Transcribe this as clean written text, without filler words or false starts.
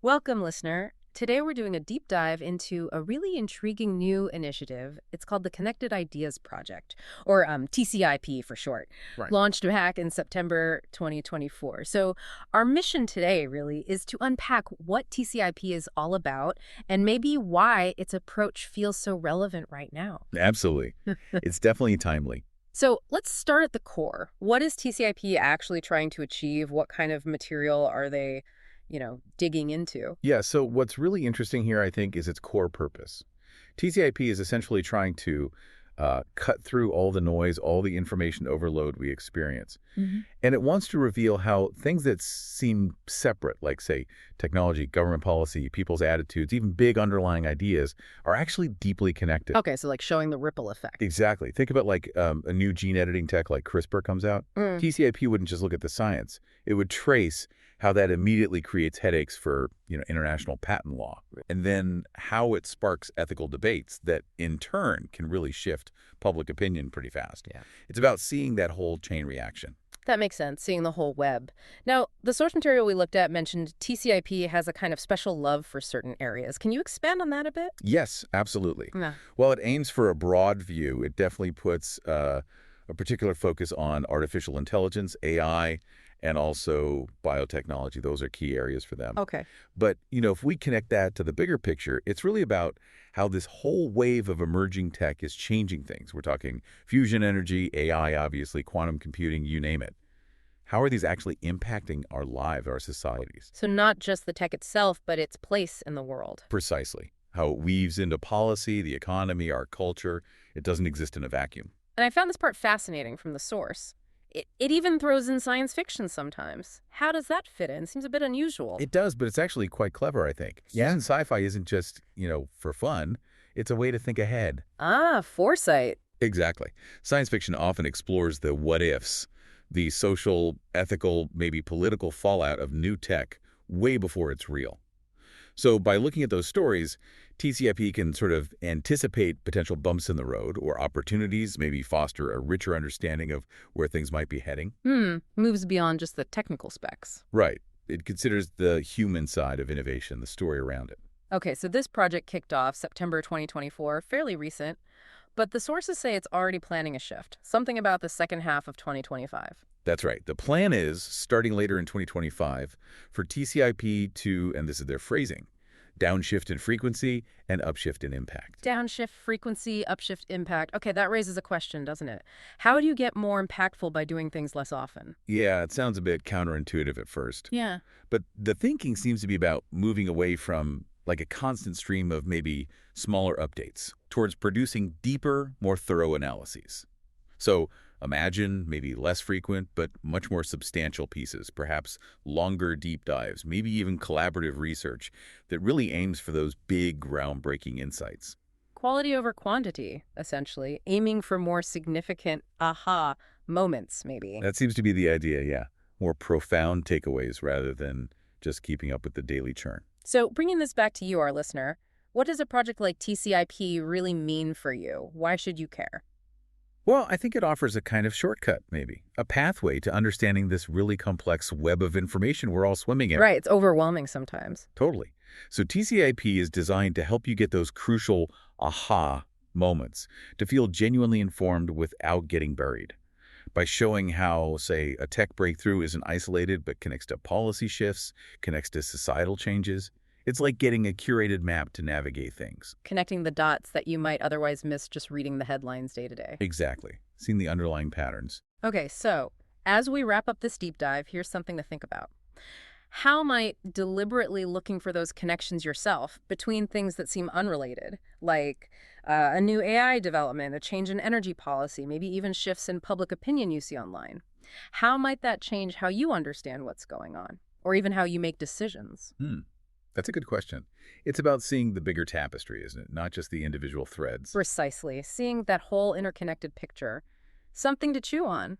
Welcome, listener. Today we're doing a deep dive into a really intriguing new initiative. It's called the Connected Ideas Project, or TCIP for short, Right. launched back in September 2024. So our mission today really is to unpack what TCIP is all about and maybe why its approach feels so relevant right now. Absolutely. It's definitely timely. So let's start at the core. What is TCIP actually trying to achieve? What kind of material are they, digging into? Yeah, so what's really interesting here, I think, is its core purpose. TCIP is essentially trying to cut through all the noise, all the information overload we experience. And it wants to reveal how things that seem separate, like, say, technology, government policy, people's attitudes, even big underlying ideas, are actually deeply connected. Okay, so like showing the ripple effect. Exactly. Think about like a new gene editing tech like CRISPR comes out. Mm. TCIP wouldn't just look at the science. It would trace how that immediately creates headaches for, international patent law. And then how it sparks ethical debates that in turn can really shift public opinion pretty fast. Yeah. It's about seeing that whole chain reaction. That makes sense, seeing the whole web. Now, the source material we looked at mentioned TCIP has a kind of special love for certain areas. Can you expand on that a bit? Yes, absolutely. Yeah. While it aims for a broad view, it definitely puts a particular focus on artificial intelligence, AI, and also biotechnology. Those are key areas for them. Okay. But, if we connect that to the bigger picture, it's really about how this whole wave of emerging tech is changing things. We're talking fusion energy, AI, obviously, quantum computing, you name it. How are these actually impacting our lives, our societies? So not just the tech itself, but its place in the world. Precisely. How it weaves into policy, the economy, our culture. It doesn't exist in a vacuum. And I found this part fascinating from the source. It even throws in science fiction sometimes. How does that fit in? Seems a bit unusual. It does, but it's actually quite clever, I think. Yeah. Using sci-fi isn't just, for fun. It's a way to think ahead. Ah, foresight. Exactly. Science fiction often explores the what-ifs, the social, ethical, maybe political fallout of new tech way before it's real. So by looking at those stories, TCIP can sort of anticipate potential bumps in the road or opportunities, maybe foster a richer understanding of where things might be heading. Moves beyond just the technical specs. Right. It considers the human side of innovation, the story around it. Okay, so this project kicked off September 2024, fairly recent, but the sources say it's already planning a shift, something about the second half of 2025. That's right. The plan is, starting later in 2025, for TCIP to, and this is their phrasing, downshift in frequency and upshift in impact. Downshift, frequency, upshift, impact. Okay, that raises a question, doesn't it? How do you get more impactful by doing things less often? Yeah, it sounds a bit counterintuitive at first. Yeah. But the thinking seems to be about moving away from like a constant stream of maybe smaller updates towards producing deeper, more thorough analyses. So imagine maybe less frequent, but much more substantial pieces, perhaps longer deep dives, maybe even collaborative research that really aims for those big, groundbreaking insights. Quality over quantity, essentially, aiming for more significant aha moments, maybe. That seems to be the idea, yeah. More profound takeaways rather than just keeping up with the daily churn. So, bringing this back to you, our listener, what does a project like TCIP really mean for you? Why should you care? Well, I think it offers a kind of shortcut, maybe, a pathway to understanding this really complex web of information we're all swimming in. Right, it's overwhelming sometimes. Totally. So TCIP is designed to help you get those crucial aha moments, to feel genuinely informed without getting buried. By showing how, say, a tech breakthrough isn't isolated but connects to policy shifts, connects to societal changes. It's like getting a curated map to navigate things. Connecting the dots that you might otherwise miss just reading the headlines day to day. Exactly. Seeing the underlying patterns. Okay, so as we wrap up this deep dive, here's something to think about. How might deliberately looking for those connections yourself between things that seem unrelated, like a new AI development, a change in energy policy, maybe even shifts in public opinion you see online, how might that change how you understand what's going on, or even how you make decisions? That's a good question. It's about seeing the bigger tapestry, isn't it? Not just the individual threads. Precisely, seeing that whole interconnected picture, something to chew on.